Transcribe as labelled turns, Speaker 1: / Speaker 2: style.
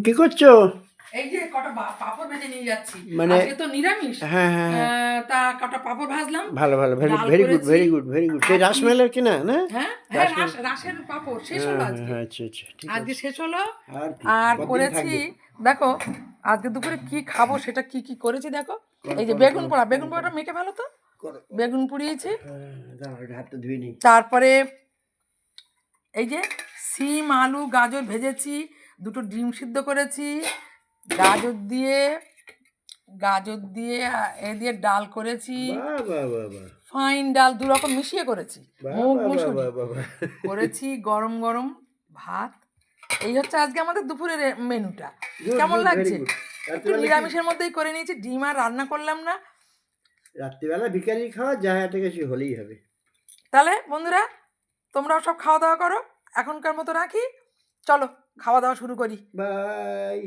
Speaker 1: কি করছো?
Speaker 2: এই যে কটা পাপড় ভেজে নিয়ে যাচ্ছি,
Speaker 1: মানে
Speaker 2: আজকে তো নিরামিষ।
Speaker 1: হ্যাঁ হ্যাঁ হ্যাঁ,
Speaker 2: তা কটা পাপড় ভাজলাম,
Speaker 1: ভালো ভালো, ভেরি
Speaker 2: ডাল
Speaker 1: ভেরি গুড,
Speaker 2: করেছি।
Speaker 1: Very good, very good. সেই
Speaker 2: আর কি?
Speaker 1: রাসমেলার কিনা না?
Speaker 2: হ্যাঁ হ্যাঁ,
Speaker 1: রাসমেল,
Speaker 2: রাসের পাপড় শেষ
Speaker 1: হ্যাঁ
Speaker 2: হলো
Speaker 1: হ্যাঁ
Speaker 2: আজকে।
Speaker 1: হ্যাঁ, আচ্ছা আচ্ছা, ঠিক
Speaker 2: আজকে
Speaker 1: আছে।
Speaker 2: শেষ হলো।
Speaker 1: আর কি,
Speaker 2: আর
Speaker 1: কতদিন
Speaker 2: করেছি,
Speaker 1: থাকবে?
Speaker 2: দেখো আজকে দুপুরে কি খাবো সেটা কি কি করেছি দেখো।
Speaker 1: করো
Speaker 2: এই যে
Speaker 1: করো
Speaker 2: বেগুন
Speaker 1: করো
Speaker 2: পোড়া,
Speaker 1: করো
Speaker 2: বেগুন
Speaker 1: করো
Speaker 2: পোড়াটা মেখে ভালো তো,
Speaker 1: করো করো।
Speaker 2: বেগুন পুড়িয়েছি।
Speaker 1: হ্যাঁ, দাঁড়াও, এটা হাতটা ধুয়ে নিই।
Speaker 2: তারপরে এই যে সিম আলু গাজর ভেজেছি, দুটো ডিম সিদ্ধ করেছি, গাজর দিয়ে গাজর দিয়ে এ দিয়ে ডাল করেছি,
Speaker 1: বাহ বাহ বাহ বাহ,
Speaker 2: ফাইন ডাল দু রকম মিশিয়ে করেছি,
Speaker 1: বাহ
Speaker 2: মুগ
Speaker 1: বাহ বাহ
Speaker 2: মুসুরি
Speaker 1: বাহ বাহ বাহ।
Speaker 2: করেছি, গরম গরম ভাত। এই হচ্ছে আজকে আমাদের দুপুরের মেনুটা।
Speaker 1: গুড
Speaker 2: কেমন
Speaker 1: গুড, ভেরি
Speaker 2: লাগছে?
Speaker 1: গুড।
Speaker 2: একটু
Speaker 1: রাত্রিবেলা কি?
Speaker 2: নিরামিষের মধ্যেই করে নিয়েছি, ডিম আর রান্না করলাম না।
Speaker 1: রাত্রিবেলা ভিখারি খাওয়া যা একটা কিছু হলেই হবে।
Speaker 2: তাহলে বন্ধুরা, তোমরাও সব খাওয়া দাওয়া করো, এখনকার মতো রাখি, চলো খাওয়া দাওয়া শুরু করি।
Speaker 1: বাই।